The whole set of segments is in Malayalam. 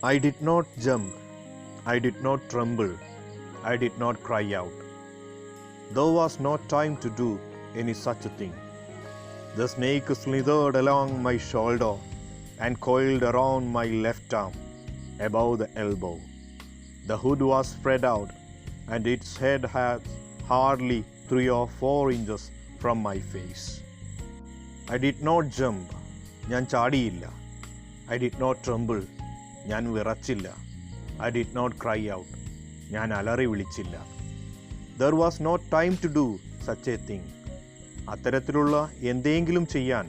I did not jump, I did not tremble, I did not cry out. There was no time to do any such a thing. The snake slithered along my shoulder and coiled around my left arm, above the elbow. The hood was spread out, and its head was hardly 3 or 4 inches from my face. I did not jump, ഞാൻ ചാടിയില്ല. I did not tremble, ഞാൻ വിറച്ചില്ല. I did not cry out, ഞാൻ അലറി വിളിച്ചില്ല. There was no time to do such a thing. അത്തരത്തിലുള്ള എന്തെങ്കിലും ചെയ്യാൻ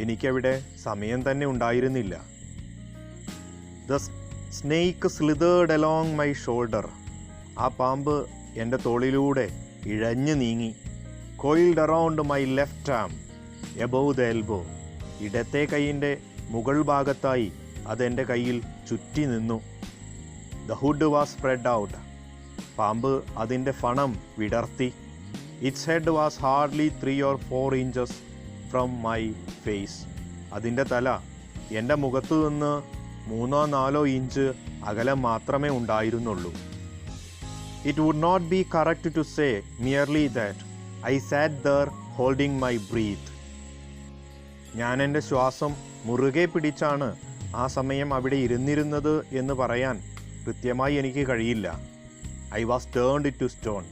എനിക്കവിടെ സമയം തന്നെ ഉണ്ടായിരുന്നില്ല. The snake slithered along my shoulder. ആ പാമ്പ് എൻ്റെ തോളിലൂടെ ഇഴഞ്ഞു നീങ്ങി. Coiled around my left arm, above the elbow. ഇടത്തെ കൈയിൻ്റെ മുകൾ ഭാഗത്തായി അതെൻ്റെ കയ്യിൽ ചുറ്റി നിന്നു. The hood was spread out. പാമ്പ് അതിൻ്റെ ഫണം വിടർത്തി. Its head was hardly 3 or 4 inches from my face. അതിൻ്റെ തല എൻ്റെ മുഖത്തു നിന്ന് 3-4 ഇഞ്ച് അകലം മാത്രമേ ഉണ്ടായിരുന്നുള്ളൂ. It would not be correct to say merely that I sat there holding my breath. ഞാൻ എൻ്റെ ശ്വാസം മുറുകെ പിടിച്ചാണ് ആ സമയം അവിടെ ഇരുന്നിരുന്നത് എന്ന് പറയാൻ കൃത്യമായി എനിക്ക് കഴിയില്ല. I was turned to stone.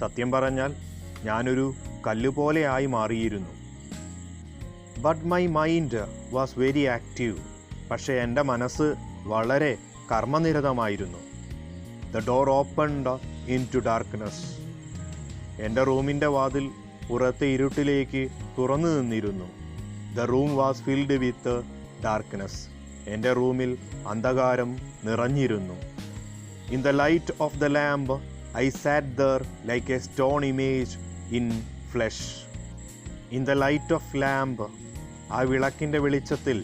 സത്യം പറഞ്ഞാൽ ഞാനൊരു കല്ലുപോലെ ആയി മാറിയിരുന്നു. But my mind was very active. പക്ഷേ എൻ്റെ മനസ്സ് വളരെ കർമ്മനിരതമായിരുന്നു. The door opened into darkness. എൻ്റെ റൂമിൻ്റെ വാതിൽ പുറത്തെ ഇരുട്ടിലേക്ക് തുറന്നു നിന്നിരുന്നു. The room was filled with darkness. എൻ്റെ റൂമിൽ അന്ധകാരം നിറഞ്ഞിരുന്നു. In the light of the lamp, I sat there like a stone image in flesh. In the light of lamp, ആ വിളക്കിൻ്റെ വെളിച്ചത്തിൽ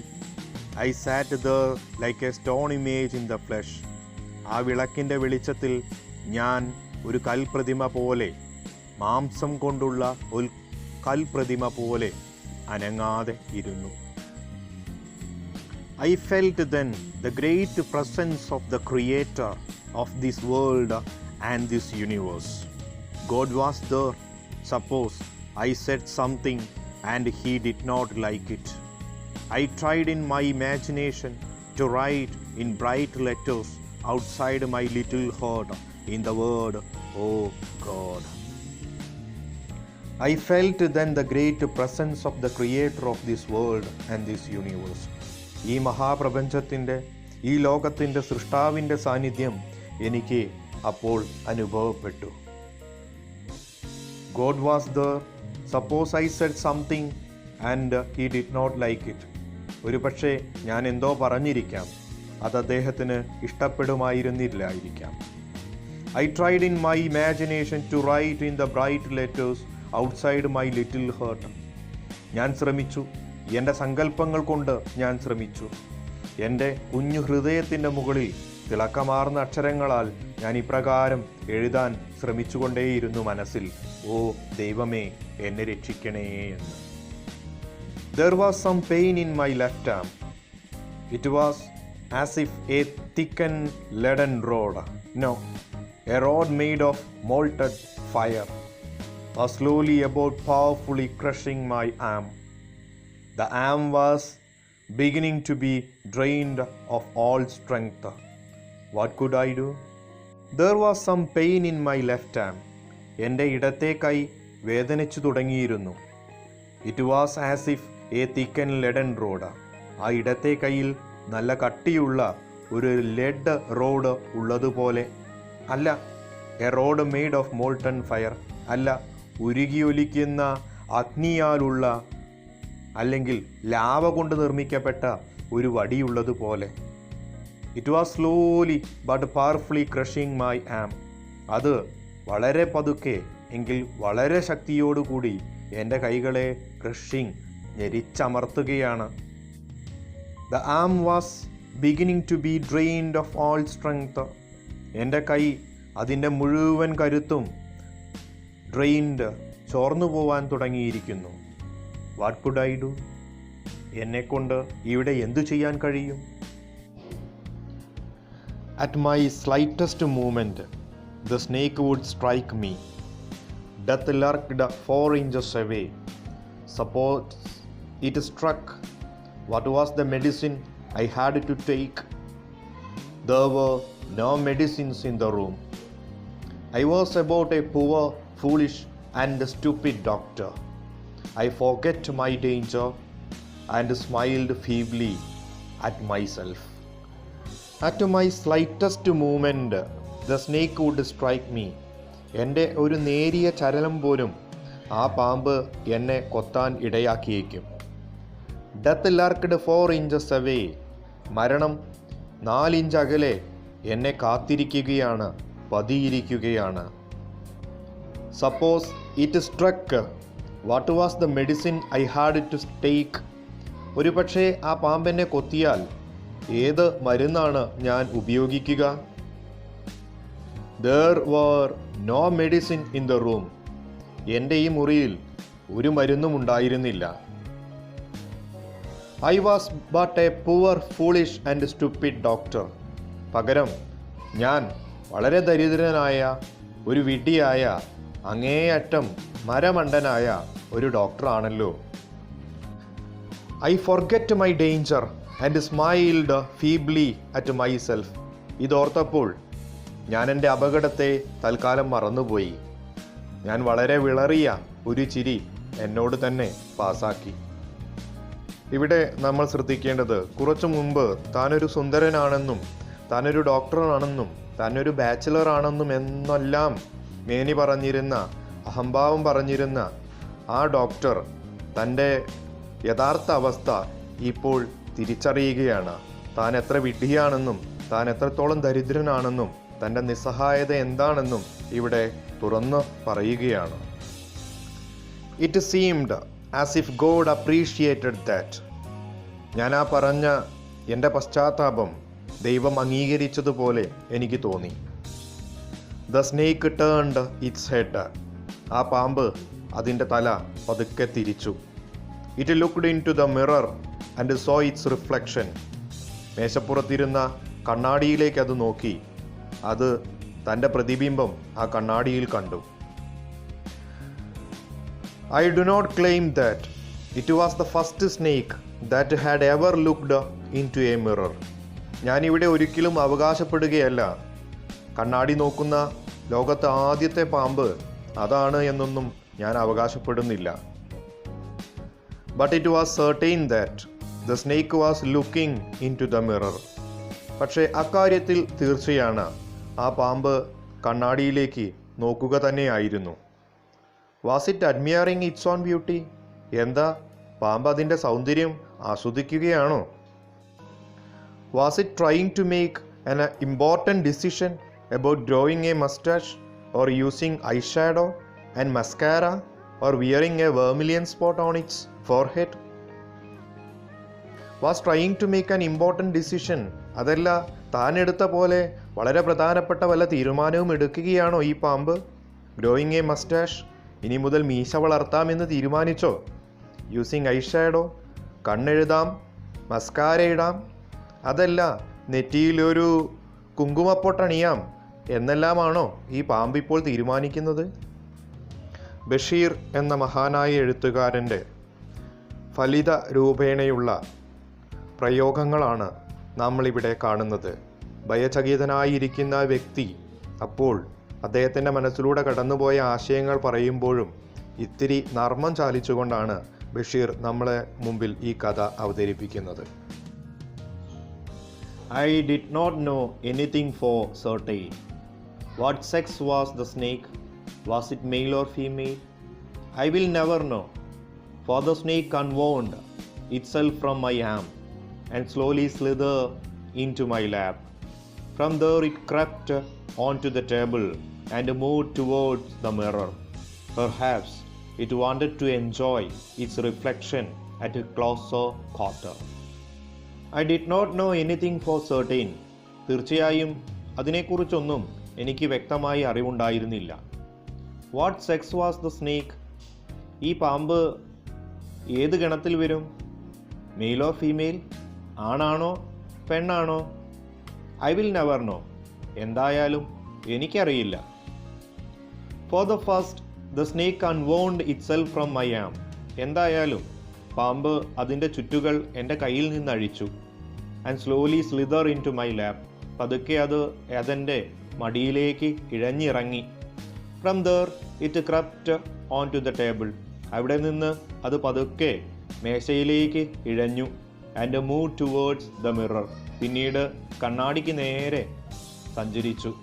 I sat there like a stone image in the flesh. ആ വിളക്കിൻ്റെ വെളിച്ചത്തിൽ ഞാൻ ഒരു കൽപ്രതിമ പോലെ, മാംസം കൊണ്ടുള്ള ഒരു കൽപ്രതിമ പോലെ അനങ്ങാതെ ഇരുന്നു. I felt then the great presence of the Creator of this world and this universe. God was there. Suppose I said something and He did not like it. I tried in my imagination to write in bright letters outside my little heart in the word, "Oh God." I felt then the great presence of the Creator of this world and this universe. ഈ മഹാപ്രപഞ്ചത്തിൻ്റെ, ഈ ലോകത്തിൻ്റെ സൃഷ്ടാവിൻ്റെ സാന്നിധ്യം എനിക്ക് അപ്പോൾ അനുഭവപ്പെട്ടു. God was there. Suppose I said something and He did not like it. ഒരു പക്ഷേ ഞാൻ എന്തോ പറഞ്ഞിരിക്കാം, അത് അദ്ദേഹത്തിന് ഇഷ്ടപ്പെടുമായിരുന്നില്ലായിരിക്കാം. I tried in my imagination to write in the bright letters outside my little heart. ഞാൻ ശ്രമിച്ചു, എൻ്റെ സങ്കല്പങ്ങൾ കൊണ്ട് ഞാൻ ശ്രമിച്ചു. എൻ്റെ കുഞ്ഞു ഹൃദയത്തിൻ്റെ മുകളിൽ തിളക്കമാർന്ന അക്ഷരങ്ങളാൽ ഞാൻ ഇപ്രകാരം എഴുതാൻ ശ്രമിച്ചുകൊണ്ടേയിരുന്നു മനസ്സിൽ, "ഓ ദൈവമേ, എന്നെ രക്ഷിക്കണേ" എന്ന്. There was some pain in my left arm. It was as if a thickened leaden rod, no, a rod made of molten fire, was slowly about powerfully crushing my arm. The arm was beginning to be drained of all strength. What could I do? There was some pain in my left arm. എൻ്റെ ഇടത്തെ കൈ വേദനിച്ചു തുടങ്ങിയിരുന്നു. It was as if a thickened leaden rod. ആ ഇടത്തെ കൈയിൽ നല്ല കട്ടിയുള്ള ഒരു ലെഡ് റോഡ് ഉള്ളതുപോലെ. അല്ല, a rod made of molten fire. അല്ല, ഉരുകിയൊലിക്കുന്ന അഗ്നിയാലുള്ള അല്ലെങ്കിൽ ലാവ കൊണ്ട് നിർമ്മിക്കപ്പെട്ട ഒരു വടിയുള്ളതുപോലെ. It was slowly but powerfully crushing my arm. അത് വളരെ പതുക്കെ എങ്കിൽ വളരെ ശക്തിയോടുകൂടി എൻ്റെ കൈകളെ ക്രഷിങ്, ഞെരിച്ചമർത്തുകയാണ്. The arm was beginning to be drained of all strength. എൻ്റെ കൈ അതിൻ്റെ മുഴുവൻ കരുത്തും ഡ്രെയിൻഡ്, ചോർന്നു പോവാൻ തുടങ്ങിയിരിക്കുന്നു. What could I do? എന്നെക്കൊണ്ട് ഇവിടെ എന്തു ചെയ്യാൻ കഴിയും? At my slightest movement, the snake would strike me. Death lurked 4 inches away. Suppose it struck, what was the medicine I had to take? There were no medicines in the room. I was about a poor, foolish, and stupid doctor. I forgot my danger and smiled feebly at myself. At my slightest movement, the snake would strike me. എൻ്റെ ഒരു നേരിയ ചലനം പോലും ആ പാമ്പ് എന്നെ കൊത്താൻ ഇടയാക്കിയേക്കും. Death lurked 4 inches away. മരണം 4 ഇഞ്ച് അകലെ എന്നെ കാത്തിരിക്കുകയാണ്, പതിയിരിക്കുകയാണ്. Suppose it struck, what was the medicine I had to take? ഒരു പക്ഷേ ആ പാമ്പെന്നെ കൊത്തിയാൽ ഏത് മരുന്നാണ് ഞാൻ ഉപയോഗിക്കുക? There were no medicine in the room. എൻ്റെ ഈ മുറിയിൽ ഒരു മരുന്നും ഉണ്ടായിരുന്നില്ല. I was but a poor, foolish and stupid doctor. പകരം ഞാൻ വളരെ ദരിദ്രനായ, ഒരു വിഡ്ഢിയായ, അങ്ങേയറ്റം മരമണ്ടനായ ഒരു ഡോക്ടറാണല്ലോ. I forget my danger and smiled feebly at myself. ഇതോർത്തപ്പോൾ ഞാൻ എൻ്റെ അപകടത്തെ തൽക്കാലം മറന്നുപോയി. ഞാൻ വളരെ വിളറിയ ഒരു ചിരി എന്നോട് തന്നെ പാസാക്കി. ഇവിടെ നമ്മൾ ശ്രദ്ധിക്കേണ്ടത്, കുറച്ചു മുമ്പ് താനൊരു സുന്ദരനാണെന്നും താനൊരു ഡോക്ടറാണെന്നും താനൊരു ബാച്ചിലർ ആണെന്നും എന്നെല്ലാം മേനി പറഞ്ഞിരുന്ന, അഹംഭാവം പറഞ്ഞിരുന്ന ആ ഡോക്ടർ തൻ്റെ യഥാർത്ഥ അവസ്ഥ ഇപ്പോൾ തിരിച്ചറിയുകയാണ്. താൻ എത്ര വിഡ്ഢിയാണെന്നും താൻ എത്രത്തോളം ദരിദ്രനാണെന്നും തൻ്റെ നിസ്സഹായത എന്താണെന്നും ഇവിടെ തുറന്ന് പറയുകയാണ്. It seemed as if God appreciated that. ഞാൻ ആ പറഞ്ഞ എൻ്റെ പശ്ചാത്താപം ദൈവം അംഗീകരിച്ചതുപോലെ എനിക്ക് തോന്നി. The snake turned its head. ആ പാമ്പ് അതിൻ്റെ തല പതുക്കെ തിരിച്ചു. It looked into the mirror and saw its reflection. മേശപ്പുറത്തിരുന്ന കണ്ണാടിയിലേക്ക് അത് നോക്കി. അത് തൻ്റെ പ്രതിബിംബം ആ കണ്ണാടിയിൽ കണ്ടു. I do not claim that it was the first snake that had ever looked into a mirror. ഞാനിവിടെ ഒരിക്കലും അവകാശപ്പെടുകയല്ല കണ്ണാടി നോക്കുന്ന ലോകത്തെ ആദ്യത്തെ പാമ്പ് അതാണ് എന്നൊന്നും ഞാൻ അവകാശപ്പെടുന്നില്ല. But it was certain that the snake was looking into the mirror. പക്ഷേ അക്കാര്യത്തിൽ തീർച്ചയാണ്, ആ പാമ്പ് കണ്ണാടിയിലേക്ക് നോക്കുക തന്നെയായിരുന്നു. Was it admiring its own beauty? എന്താ, പാമ്പ് അതിൻ്റെ സൗന്ദര്യം ആസ്വദിക്കുകയാണോ? Was it trying to make an important decision about growing a mustache or using eyeshadow and mascara or wearing a vermilion spot on its forehead? Was trying to make an important decision. അതല്ല, താൻ എടുത്ത പോലെ വളരെ പ്രധാനപ്പെട്ട വല്ല തീരുമാനവും എടുക്കുകയാണോ ഈ പാമ്പ്? ഗ്രോയിങ് എ മസ്റ്റാഷ്, ഇനി മുതൽ മീശ വളർത്താമെന്ന് തീരുമാനിച്ചോ? യൂസിങ് ഐഷാഡോ, കണ്ണെഴുതാം, മസ്കാര ഇടാം, അതല്ല നെറ്റിയിലൊരു കുങ്കുമപ്പൊട്ടണിയാം എന്നെല്ലാമാണോ ഈ പാമ്പ് ഇപ്പോൾ തീരുമാനിക്കുന്നത്? ബഷീർ എന്ന മഹാനായ എഴുത്തുകാരൻ്റെ ഫലിത രൂപേണയുള്ള പ്രയോഗങ്ങളാണ് നമ്മളിവിടെ കാണുന്നത്. ഭയചകിതനായിരിക്കുന്ന വ്യക്തി അപ്പോൾ അദ്ദേഹത്തിൻ്റെ മനസ്സിലൂടെ കടന്നുപോയ ആശയങ്ങൾ പറയുമ്പോഴും ഇത്തിരി നർമ്മം ചാലിച്ചുകൊണ്ടാണ് ബഷീർ നമ്മളെ മുമ്പിൽ ഈ കഥ അവതരിപ്പിക്കുന്നത്. I did not know anything for certain. What sex was the snake? Was it male or female? I will never know, for the snake unwound itself from my arm and slowly slithered into my lap. From there it crept onto the table and moved towards the mirror. Perhaps it wanted to enjoy its reflection at a closer quarter. I did not know anything for certain. തീർച്ചയായും അതിനെക്കുറിച്ചൊന്നും എനിക്ക് വ്യക്തമായി അറിവുണ്ടായിരുന്നില്ല. What sex was the snake? ഈ പാമ്പ് ഏത് ഗണത്തിൽ വരും? Male or female? ആണാണോ പെണ്ണാണോ? ഐ വിൽ നെവർ നോ, എന്തായാലും എനിക്കറിയില്ല. For the first the snake unwound itself from my arm. എന്തായാലും പാമ്പ് അതിൻ്റെ ചുറ്റുകൾ എൻ്റെ കയ്യിൽ നിന്ന് അഴിച്ചു. And slowly slither into my lap. പതുക്കെ അത് അതെൻ്റെ മടിയിലേക്ക് ഇഴഞ്ഞിറങ്ങി. From there it crept onto the table. അവിടെ നിന്ന് അത് പതുക്കെ മേശയിലേക്ക് ഇഴഞ്ഞു. And move towards the mirror. പിന്നീട് കണ്ണാടിക്ക് നേരെ സഞ്ചരിച്ചു.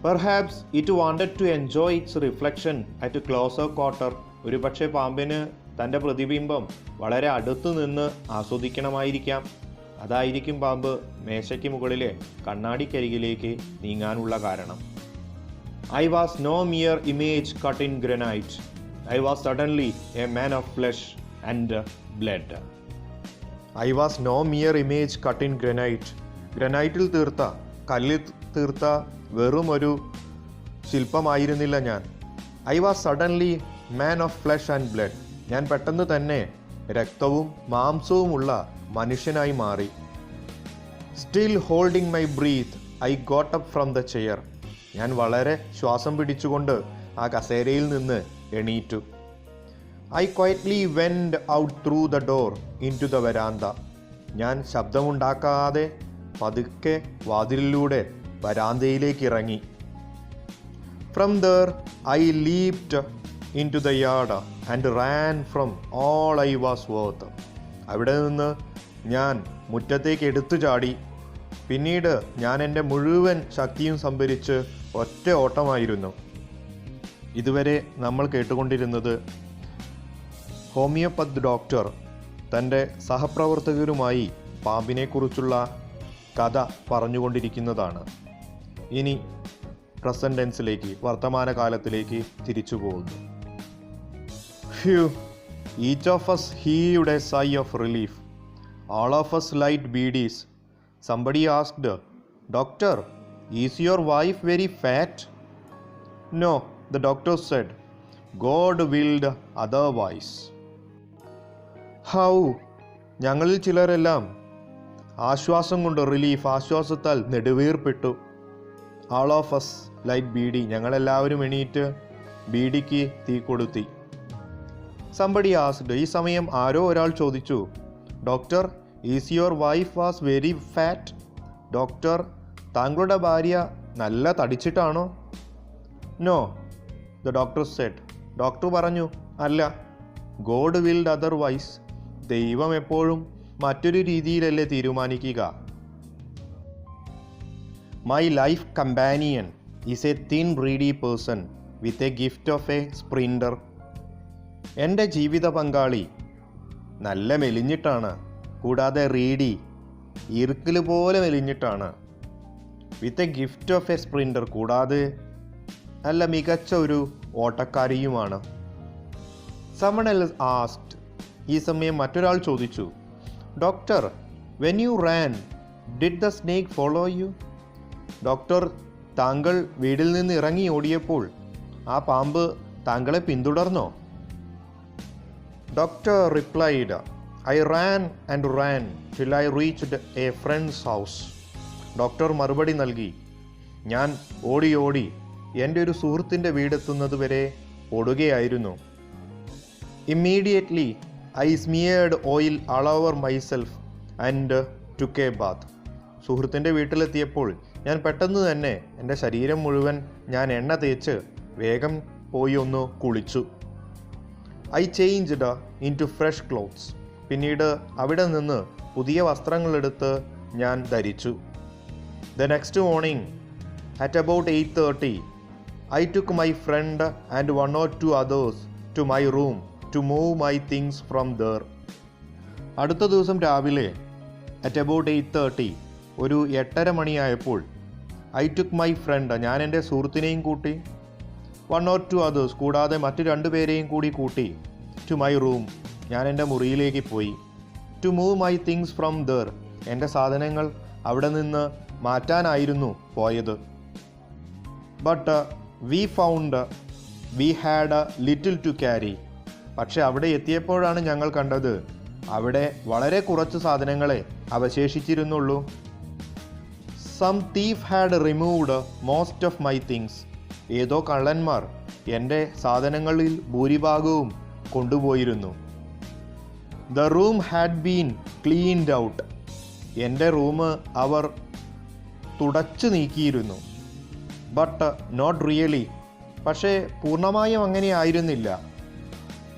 Perhaps it wanted to enjoy its reflection at closer quarter. ഒരുപക്ഷെ പാമ്പിന് തൻ്റെ പ്രതിബിംബം വളരെ അടുത്തു നിന്ന് ആസ്വദിക്കണമായിരിക്കാം. അതായിരിക്കും പാമ്പ് മേശയ്ക്ക് മുകളിലെ കണ്ണാടിക്കരികിലേക്ക് നീങ്ങാനുള്ള കാരണം. I was no mere image cut in granite. I was suddenly a man of flesh and blood. I was no mere image cut in granite. ഗ്രനൈറ്റിൽ തീർത്ത, കല്ലിൽ തീർത്ത വെറും ഒരു ശില്പമായിരുന്നില്ല ഞാൻ. I was suddenly man of flesh and blood. ഞാൻ പെട്ടെന്ന് തന്നെ രക്തവും മാംസവുമുള്ള മനുഷ്യനായി മാറി. Still holding my breath, I got up from the chair. ഞാൻ വളരെ ശ്വാസം പിടിച്ചുകൊണ്ട് ആ കസേരയിൽ നിന്ന് എണീറ്റു. I quietly went out through the door into the veranda. ഞാൻ ശബ്ദമുണ്ടാക്കാതെ പതുക്കെ വാതിലിലൂടെ വരാന്തയിലേക്ക് ഇറങ്ങി. From there I leaped into the yard and ran from all I was worth. അവിടെ നിന്ന് ഞാൻ മുറ്റത്തേക്ക് എടുത്തു ചാടി. പിന്നീട് ഞാൻ എൻ്റെ മുഴുവൻ ശക്തിയും സംഭരിച്ച് ഒറ്റ ഓട്ടമായിരുന്നു. ഇതുവരെ നമ്മൾ കേട്ടുകൊണ്ടിരുന്നത് ഹോമിയോപ്പത്ത് ഡോക്ടർ തൻ്റെ സഹപ്രവർത്തകരുമായി പാമ്പിനെക്കുറിച്ചുള്ള കഥ പറഞ്ഞുകൊണ്ടിരിക്കുന്നതാണ്. ഇനി പ്രസന്റ് ടെൻസിലേക്ക്, വർത്തമാനകാലത്തിലേക്ക് തിരിച്ചു പോകുന്നു. Each of us heaved a sigh of relief. All of us light beadies. Somebody asked, "Doctor, is your wife very fat?" "No," the doctor said. "God willed otherwise." How? ഞങ്ങളിൽ ചിലരെല്ലാം ആശ്വാസം കൊണ്ട്, റിലീഫ്, ആശ്വാസത്താൽ നെടുവീർപ്പെട്ടു. All of us light beedi. ഞങ്ങളെല്ലാവരും എണീറ്റ് ബീഡിക്ക് തീ കൊളുത്തി. Somebody asked. ഈ സമയം ആരോ ഒരാൾ ചോദിച്ചു, "doctor, is your wife was very fat?" Doctor, താങ്കളുടെ ഭാര്യ നല്ല തടിച്ചിട്ടാണോ? "No," the doctor said. Doctor പറഞ്ഞു, "അല്ല." God willed otherwise. ദൈവം എപ്പോഴും മറ്റൊരു രീതിയിലല്ലേ തീരുമാനിക്കുക. My life companion is a thin reedy person with a gift of a sprinter. എൻ്റെ ജീവിത പങ്കാളി നല്ല മെലിഞ്ഞിട്ടാണ്, കൂടാതെ റീഡി, ഈർക്കിൽ പോലെ മെലിഞ്ഞിട്ടാണ്. With a gift of a sprinter, കൂടാതെ നല്ല മികച്ച ഒരു ഓട്ടക്കാരിയുമാണ്. Someone else asked. ഈ സമയം മറ്റൊരാൾ ചോദിച്ചു, "doctor, when you ran, did the snake follow you?" Doctor, താങ്കൾ വീട്ടിൽ നിന്ന് ഇറങ്ങി ഓടിയപ്പോൾ ആ പാമ്പ് താങ്കളെ പിന്തുടർന്നോ? Doctor replied, "I ran and ran till I reached a friend's house." Doctor മറുപടി നൽകി, "ഞാൻ ഓടി ഓടി എൻ്റെ ഒരു സുഹൃത്തിൻ്റെ വീടെത്തുന്നത് വരെ ഓടുകയായിരുന്നു. Immediately I smeared oil all over myself and took a bath." സുഹൃത്തിൻ്റെ വീട്ടിലെത്തിയപ്പോൾ ഞാൻ പെട്ടെന്ന് തന്നെ എൻ്റെ ശരീരം മുഴുവൻ ഞാൻ എണ്ണ തേച്ച് വേഗം പോയി ഒന്ന് കുളിച്ചു. I changed into fresh clothes. പിന്നീട് അവിടെ നിന്ന് പുതിയ വസ്ത്രങ്ങളെടുത്ത് ഞാൻ ധരിച്ചു. The next morning at about 8:30 I took my friend and 1 or 2 others to my room to move my things from there. അടുത്ത ദിവസം രാവിലെ at about 8:30, ഒരു 8:30 മണിയായപ്പോൾ I took my friend, ഞാൻ എൻ്റെ സുഹൃത്തിനെയും കൂട്ടി, 1 or 2 others, കൂടാതെ മറ്റു 2 പേരെയും കൂടി കൂട്ടി, to my room, ഞാൻ എൻ്റെ മുറിയിലേക്ക് പോയി, to move my things from there, എൻ്റെ സാധനങ്ങൾ അവിടെ നിന്ന് മാറ്റാനായിരുന്നു പോയത്. But we found we had little to carry. പക്ഷെ അവിടെ എത്തിയപ്പോഴാണ് ഞങ്ങൾ കണ്ടത് അവിടെ വളരെ കുറച്ച് സാധനങ്ങളെ അവശേഷിച്ചിരുന്നുള്ളൂ. Some thief had removed most of my things. ഏതോ കള്ളന്മാർ എൻ്റെ സാധനങ്ങളിൽ ഭൂരിഭാഗവും കൊണ്ടുപോയിരുന്നു. The room had been cleaned out. എൻ്റെ റൂം അവർ തുടച്ചു നീക്കിയിരുന്നു. But not really. പക്ഷേ പൂർണ്ണമായും അങ്ങനെയായിരുന്നില്ല.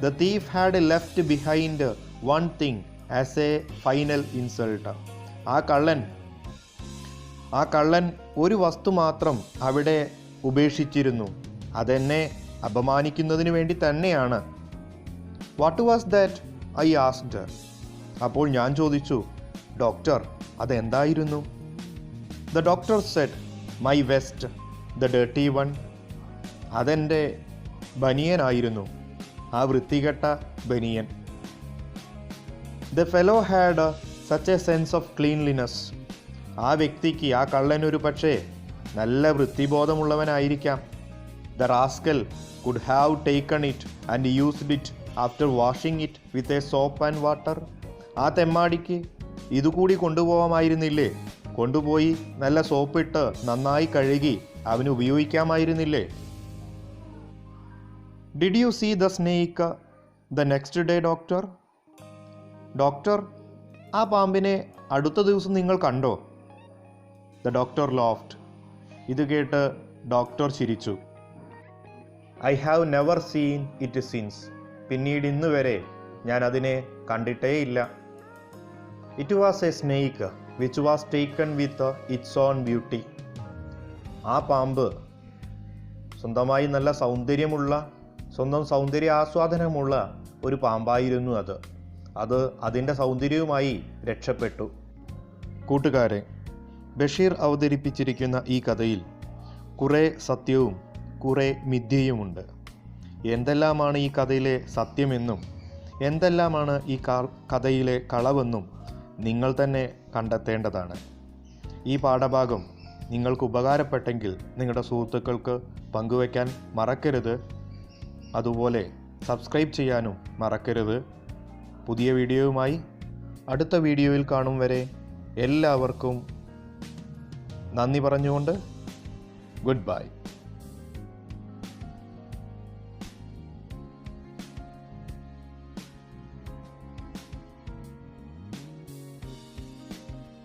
The thief had left behind one thing as a final insult. ആ കള്ളൻ ഒരു വസ്തു മാത്രം അവിടെ ഉപേക്ഷിച്ചിരുന്നു. അതെന്നെ അപമാനിക്കുന്നതിന് വേണ്ടി തന്നെയാണ്. What was that? I asked. അപ്പോൾ ഞാൻ ചോദിച്ചു, ഡോക്ടർ, അതെന്തായിരുന്നു? The doctor said, my vest, the dirty one. അതെൻ്റെ ബനിയനായിരുന്നു, ആ വൃത്തികെട്ട ബനിയൻ. The fellow had such a sense of cleanliness. ആ വ്യക്തിക്ക്, ആ കള്ളനൊരു പക്ഷേ നല്ല വൃത്തിബോധമുള്ളവനായിരിക്കാം. The rascal could have taken it and used it after washing it with a soap and water. ആ തെമ്മാടിക്ക് ഇതുകൂടി കൊണ്ടുപോകാമായിരുന്നില്ലേ? കൊണ്ടുപോയി നല്ല സോപ്പിട്ട് നന്നായി കഴുകി അവന് ഉപയോഗിക്കാമായിരുന്നില്ലേ? Did you see the snake the next day doctor? Doctor, ആ പാമ്പിനെ അടുത്ത ദിവസം നിങ്ങൾ കണ്ടോ? The doctor laughed. ഇത് കേട്ട് ഡോക്ടർ ചിരിച്ചു. I have never seen it since. പിന്നീട് ഇന്ന് വരെ ഞാൻ അതിനെ കണ്ടിട്ടേയില്ല. It was a snake which was taken with its own beauty. ആ പാമ്പ് സ്വന്തമായി നല്ല സ്വന്തം സൗന്ദര്യ ആസ്വാദനമുള്ള ഒരു പാമ്പായിരുന്നു. അത് അതിൻ്റെ സൗന്ദര്യവുമായി രക്ഷപ്പെട്ടു. കൂട്ടുകാരെ, ബഷീർ അവതരിപ്പിച്ചിരിക്കുന്ന ഈ കഥയിൽ കുറേ സത്യവും കുറേ മിഥ്യയുമുണ്ട്. എന്തെല്ലാമാണ് ഈ കഥയിലെ സത്യമെന്നും എന്തെല്ലാമാണ് ഈ കഥയിലെ കളവെന്നും നിങ്ങൾ തന്നെ കണ്ടെത്തേണ്ടതാണ്. ഈ പാഠഭാഗം നിങ്ങൾക്ക് ഉപകാരപ്പെട്ടെങ്കിൽ നിങ്ങളുടെ സുഹൃത്തുക്കൾക്ക് പങ്കുവയ്ക്കാൻ മറക്കരുത്. അതുപോലെ സബ്സ്ക്രൈബ് ചെയ്യാനും മറക്കരുത്. പുതിയ വീഡിയോയുമായി അടുത്ത വീഡിയോയിൽ കാണും വരെ എല്ലാവർക്കും നന്ദി പറഞ്ഞുകൊണ്ട് ഗുഡ് ബൈ.